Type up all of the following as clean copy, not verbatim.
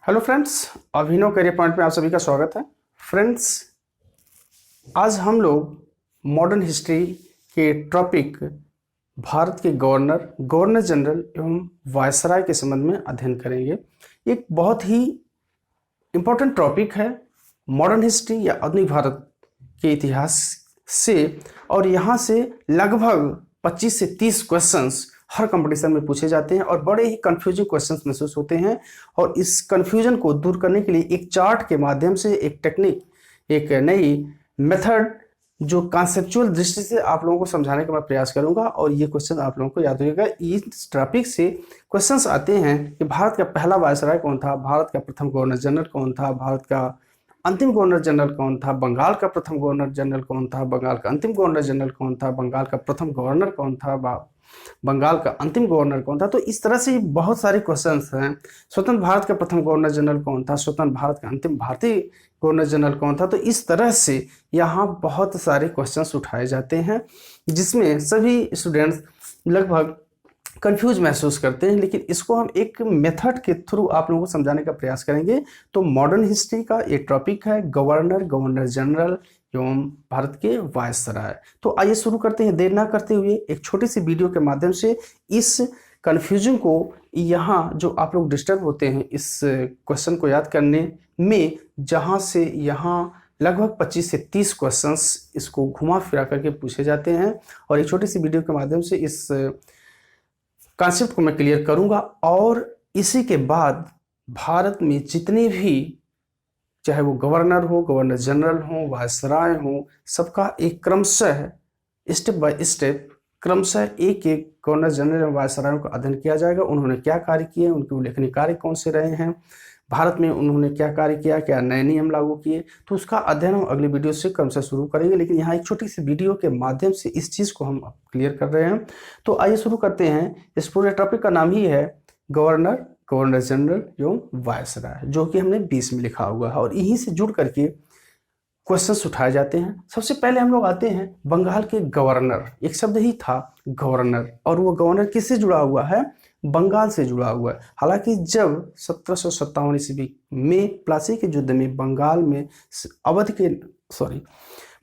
Hello friends, अभिनव career point में आप सभी का स्वागत है। फ्रेंड्स, आज हम लोग मॉडर्न हिस्ट्री के टॉपिक भारत के गवर्नर, गवर्नर जनरल एवं वायसराय के संबंध में अध्ययन करेंगे। एक बहुत ही इम्पोर्टेंट टॉपिक है मॉडर्न हिस्ट्री या आधुनिक भारत के इतिहास से, और यहाँ से लगभग 25 से 30 क्वेश्चंस हर कंपटीशन में पूछे जाते हैं और बड़े ही कंफ्यूजिंग क्वेश्चंस महसूस होते हैं। और इस कंफ्यूजन को दूर करने के लिए एक चार्ट के माध्यम से एक टेक्निक, एक नई मेथड जो कॉन्सेप्चुअल दृष्टि से आप लोगों को समझाने का मैं प्रयास करूंगा। और ये क्वेश्चन आप लोगों को याद रखिएगा। इस टॉपिक से क्वेश्चंस आते हैं कि भारत का पहला वायसराय कौन था, भारत का प्रथम गवर्नर जनरल कौन था, भारत का अंतिम गवर्नर जनरल कौन था, बंगाल का प्रथम गवर्नर जनरल कौन था, बंगाल का अंतिम गवर्नर जनरल कौन था, बंगाल का प्रथम गवर्नर कौन था, बंगाल का अंतिम गवर्नर कौन था। तो इस तरह से बहुत सारे क्वेश्चंस हैं। स्वतंत्र भारत का प्रथम गवर्नर जनरल कौन था, स्वतंत्र भारत का अंतिम भारतीय गवर्नर जनरल कौन था। तो इस तरह से यहाँ बहुत सारे क्वेश्चंस उठाए जाते हैं जिसमें सभी स्टूडेंट्स लगभग कंफ्यूज महसूस करते हैं, लेकिन इसको हम एक मेथड के थ्रू आप लोगों को समझाने का प्रयास करेंगे। तो मॉडर्न हिस्ट्री का एक टॉपिक है गवर्नर, गवर्नर जनरल एवं भारत के वायसराय। तो आइए शुरू करते हैं देर ना करते हुए एक छोटी सी वीडियो के माध्यम से इस कन्फ्यूजन को, यहाँ जो आप लोग डिस्टर्ब होते हैं इस क्वेश्चन को याद करने में, जहाँ से यहाँ लगभग 25 से 30 क्वेश्चंस इसको घुमा फिरा करके पूछे जाते हैं। और एक छोटी सी वीडियो के माध्यम से इस कॉन्सेप्ट को मैं क्लियर करूंगा। और इसी के बाद भारत में जितने भी, चाहे वो गवर्नर हो, गवर्नर जनरल हो, वायसराय हो, सबका एक क्रमशः स्टेप बाय स्टेप क्रमशः एक एक गवर्नर जनरल और वायसरायों का अध्ययन किया जाएगा। उन्होंने क्या कार्य किए, उनके उल्लेखनीय कार्य कौन से रहे हैं, भारत में उन्होंने क्या कार्य किया, क्या नए नियम लागू किए, तो उसका अध्ययन हम अगले वीडियो से क्रमशः शुरू करेंगे। लेकिन यहाँ एक छोटी सी वीडियो के माध्यम से इस चीज़ को हम क्लियर कर रहे हैं। तो आइए शुरू करते हैं। इस पूरे टॉपिक का नाम ही है गवर्नर, गवर्नर जनरल एवं वायसराय, जो कि हमने 20 में लिखा हुआ है और यहीं से जुड़ करके क्वेश्चंस उठाए जाते हैं। सबसे पहले हम लोग आते हैं बंगाल के गवर्नर। एक शब्द ही था गवर्नर, और वो गवर्नर किससे जुड़ा हुआ है, बंगाल से जुड़ा हुआ है। हालांकि जब 1757 ईस्वी में प्लासी के युद्ध में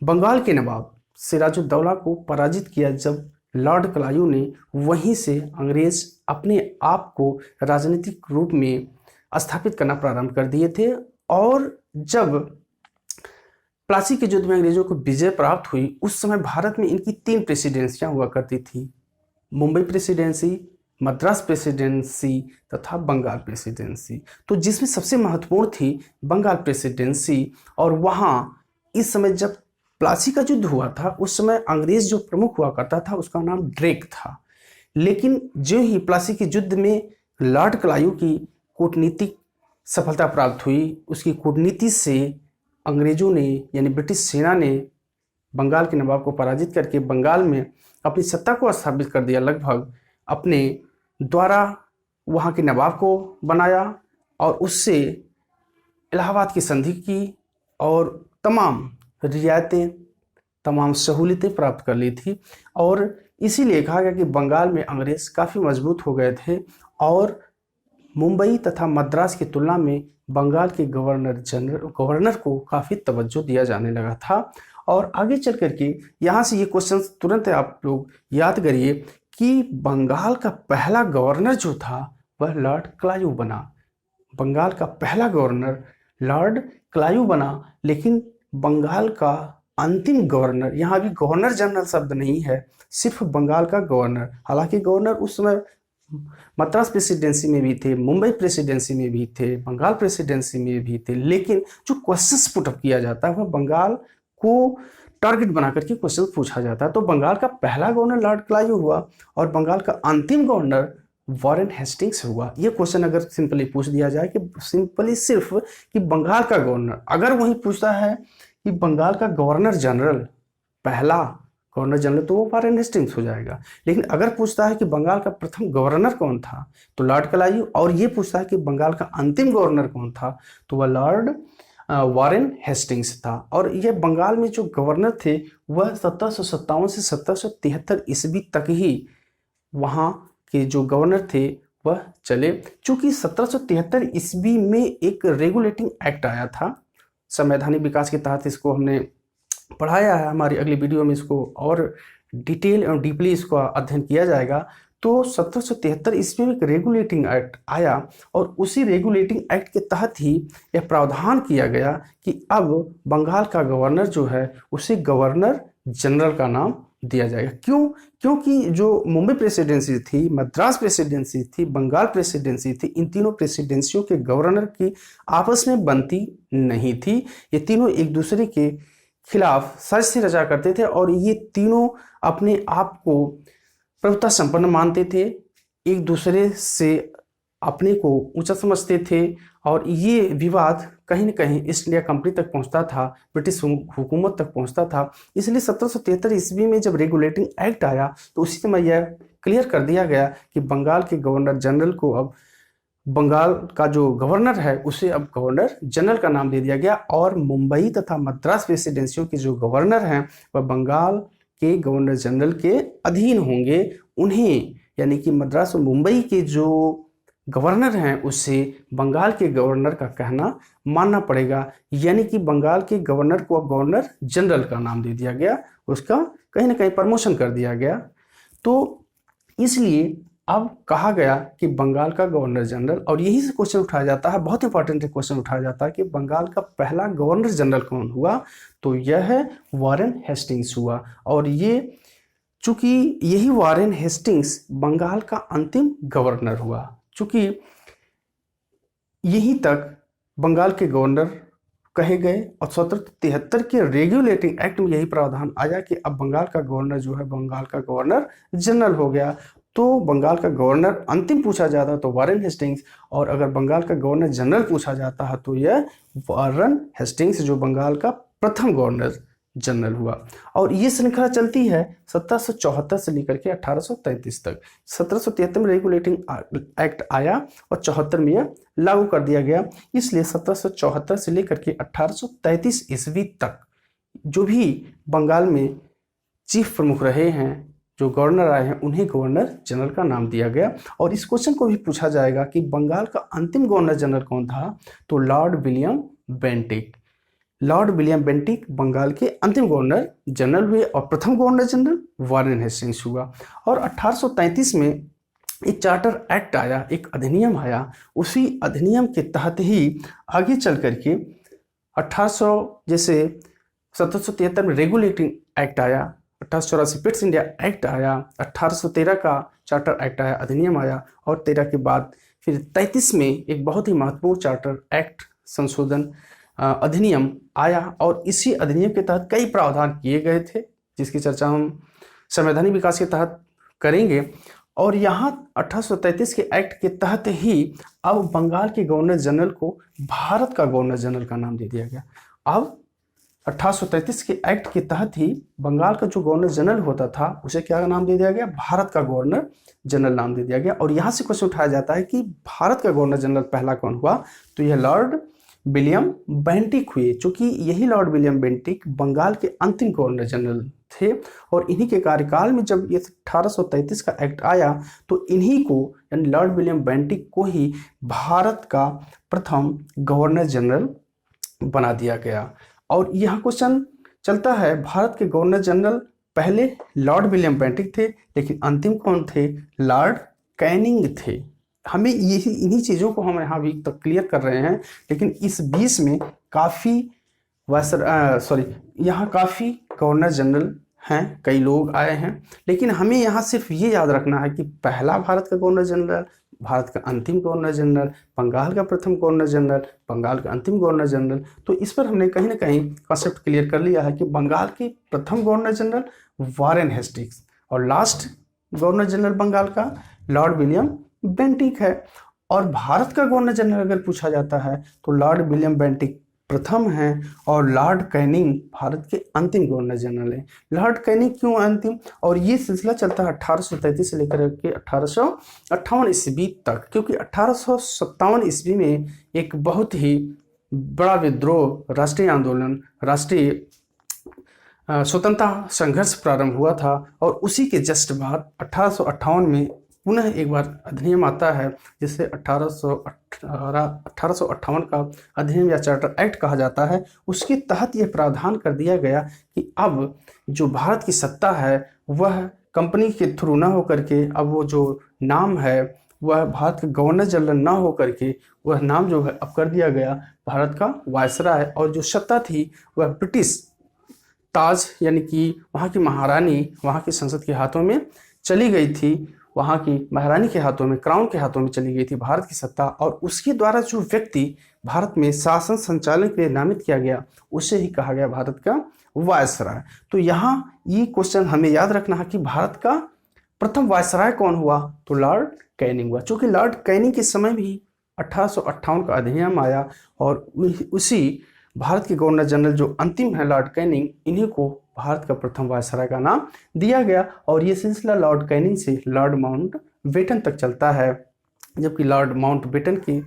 बंगाल के नवाब सिराजुद्दौला को पराजित किया, जब लॉर्ड क्लायू ने वहीं से अंग्रेज अपने आप को राजनीतिक रूप में स्थापित करना प्रारंभ कर दिए थे। और जब प्लासी के युद्ध में अंग्रेजों को विजय प्राप्त हुई, उस समय भारत में इनकी 3 प्रेसिडेंसियां हुआ करती थी, मुंबई प्रेसिडेंसी, मद्रास प्रेसिडेंसी तथा बंगाल प्रेसिडेंसी। तो जिसमें सबसे महत्वपूर्ण थी बंगाल प्रेसिडेंसी। और वहाँ इस समय जब प्लासी का युद्ध हुआ था, उस समय अंग्रेज जो प्रमुख हुआ करता था उसका नाम ड्रेक था। लेकिन जो ही प्लासी के युद्ध में लॉर्ड क्लायू की कूटनीतिक सफलता प्राप्त हुई, उसकी कूटनीति से अंग्रेजों ने यानी ब्रिटिश सेना ने बंगाल के नवाब को पराजित करके बंगाल में अपनी सत्ता को स्थापित कर दिया। लगभग अपने द्वारा वहाँ के नवाब को बनाया और उससे इलाहाबाद की संधि की और तमाम रियायतें, तमाम सहूलियतें प्राप्त कर ली थी। और इसीलिए कहा गया कि बंगाल में अंग्रेज काफ़ी मजबूत हो गए थे और मुंबई तथा मद्रास की तुलना में बंगाल के गवर्नर को काफ़ी तवज्जो दिया जाने लगा था। और आगे चल करके यहाँ से ये क्वेश्चन तुरंत आप लोग याद करिए कि बंगाल का पहला गवर्नर जो था वह लॉर्ड क्लायू बना। बंगाल का पहला गवर्नर लॉर्ड क्लायू बना, लेकिन बंगाल का अंतिम गवर्नर, यहाँ भी गवर्नर जनरल शब्द नहीं है, सिर्फ बंगाल का गवर्नर। हालांकि गवर्नर उस समय मद्रास प्रेसिडेंसी में भी थे, मुंबई प्रेसिडेंसी में भी थे, बंगाल प्रेसिडेंसी में भी थे, लेकिन जो क्वेश्चंस पुटअप किया जाता है वह बंगाल को टारगेट बना करके क्वेश्चन पूछा जाता है। तो बंगाल का पहला गवर्नर लॉर्ड क्लायू हुआ और बंगाल का अंतिम गवर्नर वॉरेन हेस्टिंग्स हुआ। ये क्वेश्चन अगर सिंपली पूछ दिया जाए कि सिंपली सिर्फ कि बंगाल का गवर्नर, अगर वही पूछता है कि बंगाल का गवर्नर जनरल, पहला गवर्नर जनरल, तो वो वॉरेन हेस्टिंग्स हो जाएगा। लेकिन अगर पूछता है कि बंगाल का प्रथम गवर्नर कौन था तो लॉर्ड क्लायू, और ये पूछता है कि बंगाल का अंतिम गवर्नर कौन था तो वह लॉर्ड वॉरेन हेस्टिंग्स था। और यह बंगाल में जो गवर्नर थे वह 1757 से 1773 ईस्वी तक ही वहाँ के जो गवर्नर थे वह चले। चूंकि 1773 ईस्वी में एक रेगुलेटिंग एक्ट आया था संवैधानिक विकास के तहत, इसको हमने पढ़ाया है, हमारी अगली वीडियो में इसको और डिटेल और डीपली इसका अध्ययन किया जाएगा। तो 1773 ईस्वी में एक रेगुलेटिंग एक्ट आया और उसी रेगुलेटिंग एक्ट के तहत ही यह प्रावधान किया गया कि अब बंगाल का गवर्नर जो है उसे गवर्नर जनरल का नाम दिया जाएगा। क्यों? क्योंकि जो मुंबई प्रेसिडेंसी थी, मद्रास प्रेसिडेंसी थी, बंगाल प्रेसिडेंसी थी, इन तीनों प्रेसिडेंसियों के गवर्नर की आपस में बनती नहीं थी। ये तीनों एक दूसरे के खिलाफ साजिश रचा करते थे और ये तीनों अपने आप को प्रभुता संपन्न मानते थे, एक दूसरे से अपने को ऊंचा समझते थे और ये विवाद कहीं न कहीं ईस्ट इंडिया कंपनी तक पहुंचता था, ब्रिटिश हुकूमत तक पहुंचता था। इसलिए 1773 ईस्वी में जब रेगुलेटिंग एक्ट आया तो उसी समय यह क्लियर कर दिया गया कि बंगाल के गवर्नर जनरल को अब बंगाल का जो गवर्नर है उसे अब गवर्नर जनरल का नाम दे दिया गया और मुंबई तथा मद्रास प्रेसिडेंसियों के जो गवर्नर हैं वह बंगाल के गवर्नर जनरल के अधीन होंगे। उन्हें यानी कि मद्रास और मुंबई के जो गवर्नर हैं उसे बंगाल के गवर्नर का कहना मानना पड़ेगा, यानी कि बंगाल के गवर्नर को अब गवर्नर जनरल का नाम दे दिया गया, उसका कहीं ना कहीं प्रमोशन कर दिया गया। तो इसलिए अब कहा गया कि बंगाल का गवर्नर जनरल, और यही से क्वेश्चन उठाया जाता है, बहुत इंपॉर्टेंट क्वेश्चन उठाया जाता है कि बंगाल का पहला गवर्नर जनरल कौन हुआ, तो यह है वारेन हेस्टिंग्स हुआ। और ये चूंकि यही वारेन हेस्टिंग्स बंगाल का अंतिम गवर्नर हुआ, चूंकि यहीं तक बंगाल के गवर्नर कहे गए और 1773 के रेगुलेटिंग एक्ट में यही प्रावधान आया कि अब बंगाल का गवर्नर जो है बंगाल का गवर्नर जनरल हो गया। तो बंगाल का गवर्नर अंतिम पूछा जाता तो वारेन हेस्टिंग्स, और अगर बंगाल का गवर्नर जनरल पूछा जाता है तो यह वारेन हेस्टिंग्स जो बंगाल का प्रथम गवर्नर जनरल हुआ। और ये श्रृंखला चलती है 1774 से लेकर के 1833 तक। 1773 में रेगुलेटिंग एक्ट आया और 74 में यह लागू कर दिया गया। इसलिए 1774 से लेकर के 1833 ईस्वी तक जो भी बंगाल में चीफ प्रमुख रहे हैं, जो गवर्नर आए हैं, उन्हें गवर्नर जनरल का नाम दिया गया। और इस क्वेश्चन को भी पूछा जाएगा कि बंगाल का अंतिम गवर्नर जनरल कौन था, तो Lord William Bentinck. Lord William Bentinck Bengal के अंतिम गवर्नर जनरल हुए और प्रथम गवर्नर जनरल वारेन हेस्टिंग्स हुआ। और 1833 में एक चार्टर एक्ट आया, एक अधिनियम आया, उसी अधिनियम के तहत ही आगे चल करके 1800 जैसे 1773 में रेगुलेटिंग एक्ट आया, 1884 पिट्स इंडिया एक्ट आया, 1813 का चार्टर एक्ट आया, अधिनियम आया, और 13 के बाद फिर 33 में एक बहुत ही महत्वपूर्ण चार्टर एक्ट संशोधन अधिनियम आया। और इसी अधिनियम के तहत कई प्रावधान किए गए थे जिसकी चर्चा हम संवैधानिक विकास के तहत करेंगे। और यहाँ 1833 के एक्ट के तहत ही अब बंगाल के गवर्नर जनरल को भारत का गवर्नर जनरल का नाम दे दिया गया। अब 1833 के एक्ट के तहत ही बंगाल का जो गवर्नर जनरल होता था उसे क्या नाम दे दिया गया, भारत का गवर्नर जनरल नाम दे दिया गया। और यहाँ से क्वेश्चन उठाया जाता है कि भारत का गवर्नर जनरल पहला कौन हुआ, तो यह लॉर्ड विलियम बेंटिक हुए। चूंकि यही लॉर्ड विलियम बेंटिक बंगाल के अंतिम गवर्नर जनरल थे और इन्हीं के कार्यकाल में जब ये 1833 का एक्ट आया तो इन्हीं को यानी लॉर्ड विलियम बेंटिक को ही भारत का प्रथम गवर्नर जनरल बना दिया गया। और यह क्वेश्चन चलता है, भारत के गवर्नर जनरल पहले लॉर्ड विलियम बेंटिक थे लेकिन अंतिम कौन थे, लॉर्ड कैनिंग थे। हमें यही इन्हीं चीज़ों को हम यहाँ भी तक क्लियर कर रहे हैं, लेकिन इस बीच में काफ़ी यहाँ काफ़ी गवर्नर जनरल हैं, कई लोग आए हैं, लेकिन हमें यहाँ सिर्फ ये याद रखना है कि पहला भारत का गवर्नर जनरल, भारत का अंतिम गवर्नर जनरल, बंगाल का प्रथम गवर्नर जनरल, बंगाल का अंतिम गवर्नर जनरल। तो इस पर हमने कहीं ना कहीं कॉन्सेप्ट क्लियर कर लिया है कि बंगाल के प्रथम गवर्नर जनरल वारेन हेस्टिंग्स और लास्ट गवर्नर जनरल बंगाल का लॉर्ड विलियम बेंटिक है। और भारत का गवर्नर जनरल अगर पूछा जाता है तो लॉर्ड विलियम बेंटिक प्रथम हैं और लॉर्ड कैनिंग भारत के अंतिम गवर्नर जनरल हैं। लॉर्ड कैनिंग क्यों अंतिम, और ये सिलसिला चलता है 1833 से लेकर के 1858 ईस्वी तक, क्योंकि 1857 ईस्वी में एक बहुत ही बड़ा विद्रोह, राष्ट्रीय आंदोलन, राष्ट्रीय स्वतंत्रता संघर्ष प्रारंभ हुआ था। और उसी के जस्ट बाद 1858 में पुनः एक बार अधिनियम आता है जिसे 1858 का अधिनियम या चार्टर एक्ट कहा जाता है। उसके तहत यह प्रावधान कर दिया गया कि अब जो भारत की सत्ता है वह कंपनी के थ्रू ना होकर के अब वो जो नाम है वह भारत के गवर्नर जनरल ना हो करके वह नाम जो है अब कर दिया गया भारत का वायसराय, और जो सत्ता थी वह ब्रिटिश ताज यानी कि वहाँ की महारानी, वहाँ की संसद के हाथों में चली गई थी, वहाँ की महारानी के हाथों में, क्राउन के हाथों में चली गई थी भारत की सत्ता। और उसके द्वारा जो व्यक्ति भारत में शासन संचालन के लिए नामित किया गया उसे ही कहा गया भारत का वायसराय। तो यहाँ ये क्वेश्चन हमें याद रखना है कि भारत का प्रथम वायसराय कौन हुआ, तो लॉर्ड कैनिंग हुआ। चूंकि लॉर्ड कैनिंग के समय भी 1858 का अधिनियम आया और उसी भारत के गवर्नर जनरल जो अंतिम है लॉर्ड कैनिंग, इन्हीं को भारत का प्रथम वायसराय का नाम दिया गया। और ये सिलसिला लॉर्ड कैनिंग से लॉर्ड माउंटबेटन तक चलता है, जबकि लॉर्ड माउंटबेटन के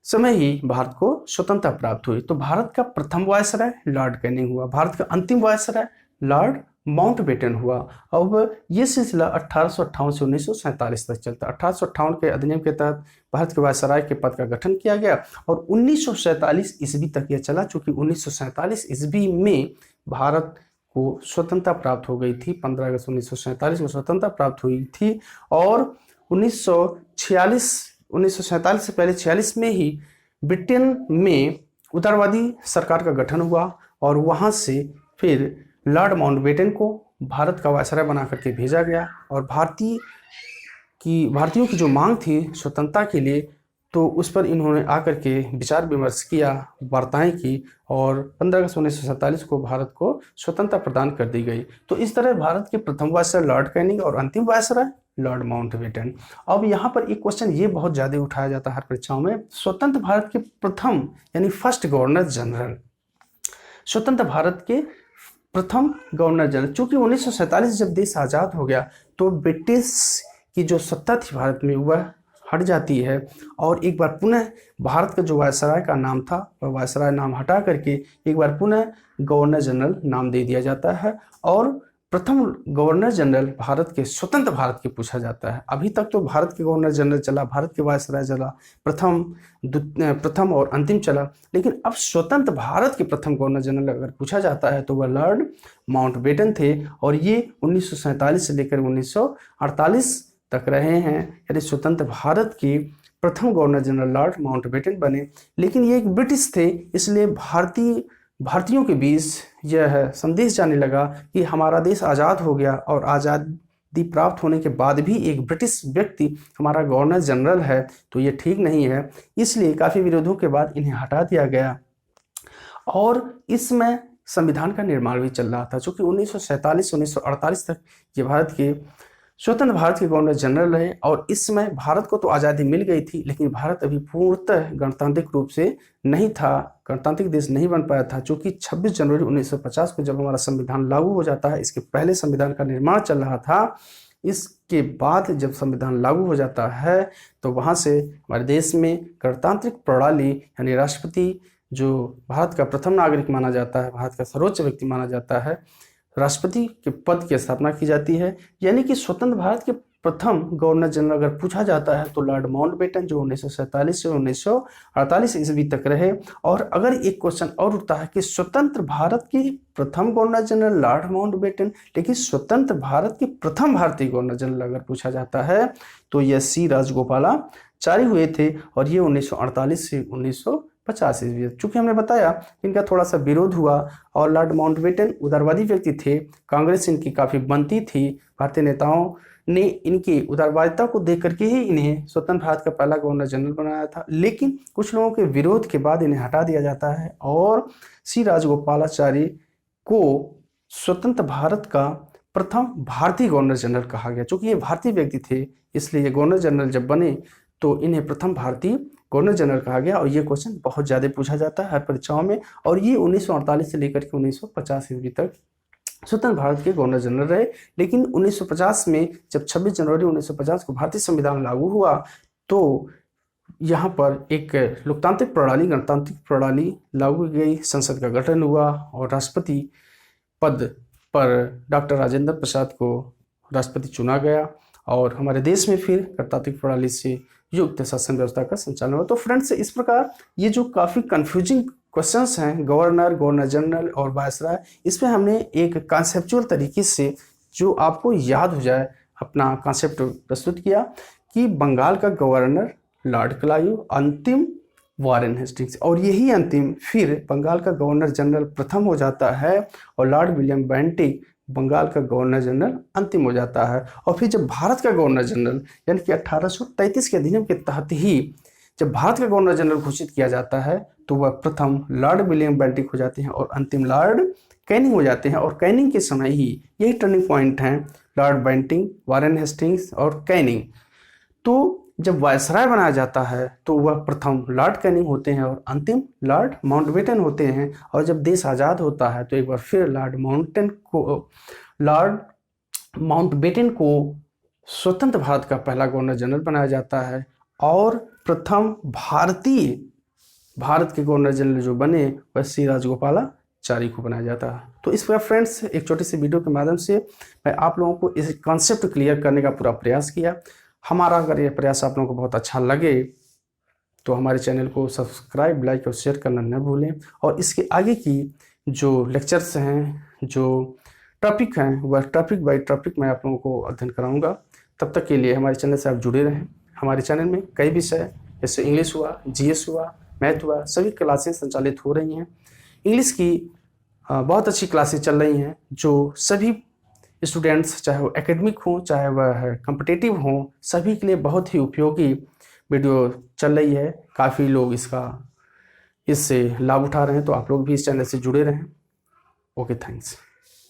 समय ही भारत को स्वतंत्रता प्राप्त हुई। तो भारत का प्रथम वायसराय लॉर्ड कैनिंग हुआ, भारत का अंतिम वायसराय लॉर्ड माउंटबेटन हुआ। अब ये सिलसिला 1858 से 1947 तक चलता। 1858 के अधिनियम के तहत भारत के वायसराय के पद का गठन किया गया और 1947 ईस्वी तक यह चला। चूंकि 1947 ईस्वी में भारत को स्वतंत्रता प्राप्त हो गई थी, 15 अगस्त 1947 को स्वतंत्रता प्राप्त हुई थी। और 1947 से पहले 46 में ही ब्रिटेन में उदारवादी सरकार का गठन हुआ और वहाँ से फिर लॉर्ड माउंटबेटन को भारत का वायसराय बना करके भेजा गया। और भारतीयों की जो मांग थी स्वतंत्रता के लिए, तो उस पर इन्होंने आकर के विचार विमर्श किया, वार्ताएं की और 15 अगस्त 1947 को भारत को स्वतंत्रता प्रदान कर दी गई। तो इस तरह भारत के प्रथम वायसराय लॉर्ड कैनिंग और अंतिम वायसराय लॉर्ड माउंटबेटन। अब यहाँ पर एक क्वेश्चन ये बहुत ज़्यादा उठाया जाता है हर परीक्षाओं में, स्वतंत्र भारत के प्रथम यानी फर्स्ट गवर्नर जनरल, स्वतंत्र भारत के प्रथम गवर्नर जनरल। चूंकि 1947 जब देश आज़ाद हो गया तो ब्रिटिश की जो सत्ता थी भारत में वह हट जाती है और एक बार पुनः भारत का जो वायसराय का नाम था वह वायसराय नाम हटा करके एक बार पुनः गवर्नर जनरल नाम दे दिया जाता है। और प्रथम गवर्नर जनरल भारत के स्वतंत्र भारत के पूछा जाता है। अभी तक तो भारत के गवर्नर जनरल चला, भारत के वायसराय चला, प्रथम और अंतिम चला, लेकिन अब स्वतंत्र भारत के प्रथम गवर्नर जनरल अगर पूछा जाता है तो वह लॉर्ड माउंटबेटन थे और ये 1947 से लेकर 1948 तक रहे हैं, यानी स्वतंत्र भारत के प्रथम गवर्नर जनरल लॉर्ड माउंटबेटन बने। लेकिन ये एक ब्रिटिश थे, इसलिए भारतीयों के बीच यह संदेश जाने लगा कि हमारा देश आज़ाद हो गया और आज़ादी प्राप्त होने के बाद भी एक ब्रिटिश व्यक्ति हमारा गवर्नर जनरल है, तो ये ठीक नहीं है। इसलिए काफ़ी विरोधों के बाद इन्हें हटा दिया गया और इसमें संविधान का निर्माण भी चल रहा था। चूँकि 1947 से 1948 तक ये भारत के स्वतंत्र भारत के गवर्नर जनरल रहे और इस समय भारत को तो आज़ादी मिल गई थी, लेकिन भारत अभी पूर्णतः गणतांत्रिक रूप से नहीं था, गणतांत्रिक देश नहीं बन पाया था। चूँकि 26 जनवरी 1950 को जब हमारा संविधान लागू हो जाता है, इसके पहले संविधान का निर्माण चल रहा था, इसके बाद जब संविधान लागू हो जाता है तो वहाँ से हमारे देश में गणतांत्रिक प्रणाली यानी राष्ट्रपति जो भारत का प्रथम नागरिक माना जाता है, भारत का सर्वोच्च व्यक्ति माना जाता है, राष्ट्रपति के पद की स्थापना की जाती है। यानी कि स्वतंत्र भारत के प्रथम गवर्नर जनरल अगर पूछा जाता है तो लॉर्ड माउंटबेटन जो 1947 से 1948 ईस्वी तक रहे। और अगर एक क्वेश्चन और उठता है कि स्वतंत्र भारत के प्रथम गवर्नर जनरल लॉर्ड माउंटबेटन, लेकिन स्वतंत्र भारत के प्रथम भारतीय गवर्नर जनरल अगर पूछा जाता है तो यह सी राजगोपालाचारी हुए थे और ये 1948 से 1950 ईस्वी। चूंकि हमने बताया इनका थोड़ा सा विरोध हुआ और लॉर्ड माउंटबेटन उदारवादी व्यक्ति थे, कांग्रेस इनकी काफ़ी बनती थी, भारतीय नेताओं ने इनकी उदारवादिता को देख करके ही इन्हें स्वतंत्र भारत का पहला गवर्नर जनरल बनाया था। लेकिन कुछ लोगों के विरोध के बाद इन्हें हटा दिया जाता है और सी राजगोपालाचारी को स्वतंत्र भारत का प्रथम भारतीय गवर्नर जनरल कहा गया। चूँकि ये भारतीय व्यक्ति थे इसलिए ये गवर्नर जनरल जब बने तो इन्हें प्रथम भारतीय गवर्नर जनरल कहा गया। और ये क्वेश्चन बहुत ज़्यादा पूछा जाता है हर परीक्षाओं में। और ये 1948 से लेकर के 1950 ईस्वी तक स्वतंत्र भारत के गवर्नर जनरल रहे। लेकिन 1950 में जब 26 जनवरी 1950 को भारतीय संविधान लागू हुआ तो यहाँ पर एक लोकतांत्रिक प्रणाली, गणतांत्रिक प्रणाली लागू की गई, संसद का गठन हुआ और राष्ट्रपति पद पर डॉक्टर राजेंद्र प्रसाद को राष्ट्रपति चुना गया। और हमारे देश में फिर गणतांत्रिक प्रणाली से युक्त शासन व्यवस्था का संचालन हुआ। तो फ्रेंड्स, इस प्रकार ये जो काफ़ी कंफ्यूजिंग क्वेश्चंस हैं गवर्नर, गवर्नर जनरल और वायसराय, इसमें हमने एक कॉन्सेप्चुअल तरीके से जो आपको याद हो जाए अपना कॉन्सेप्ट प्रस्तुत किया कि बंगाल का गवर्नर लॉर्ड क्लाइव, अंतिम वारेन हेस्टिंग्स, और यही अंतिम फिर बंगाल का गवर्नर जनरल प्रथम हो जाता है और लॉर्ड विलियम बेंटिक बंगाल का गवर्नर जनरल अंतिम हो जाता है। और फिर जब भारत का गवर्नर जनरल यानी कि 1833 के अधिनियम के तहत ही जब भारत का गवर्नर जनरल घोषित किया जाता है तो वह प्रथम लॉर्ड विलियम बेंटिक हो जाते हैं और अंतिम लॉर्ड कैनिंग हो जाते हैं। और कैनिंग के समय ही यही टर्निंग पॉइंट हैं, लॉर्ड बेंटिक, वारेन हेस्टिंग्स और कैनिंग। तो जब वायसराय बनाया जाता है तो वह प्रथम लॉर्ड कैनिंग होते हैं और अंतिम लॉर्ड माउंटबेटन होते हैं। और जब देश आज़ाद होता है तो एक बार फिर लॉर्ड माउंटबेटन को स्वतंत्र भारत का पहला गवर्नर जनरल बनाया जाता है और प्रथम भारत के गवर्नर जनरल जो बने वह श्री राजगोपालाचारी को बनाया जाता है। तो इस प्रकार फ्रेंड्स, एक छोटी सी वीडियो के माध्यम से मैं आप लोगों को इस कॉन्सेप्ट क्लियर करने का पूरा प्रयास किया। हमारा अगर यह प्रयास आप लोगों को बहुत अच्छा लगे तो हमारे चैनल को सब्सक्राइब, लाइक और शेयर करना न भूलें। और इसके आगे की जो लेक्चर्स हैं, जो टॉपिक हैं, वह टॉपिक बाय टॉपिक मैं आप लोगों को अध्ययन कराऊंगा। तब तक के लिए हमारे चैनल से आप जुड़े रहें। हमारे चैनल में कई विषय जैसे इंग्लिश हुआ, जीएस हुआ, मैथ हुआ, सभी क्लासेस संचालित हो रही हैं। इंग्लिश की बहुत अच्छी क्लासेस चल रही हैं जो सभी स्टूडेंट्स, चाहे वो एकेडमिक हों चाहे वह कॉम्पिटिटिव हों, सभी के लिए बहुत ही उपयोगी वीडियो चल रही है। काफ़ी लोग इससे लाभ उठा रहे हैं, तो आप लोग भी इस चैनल से जुड़े रहें। Okay, thanks.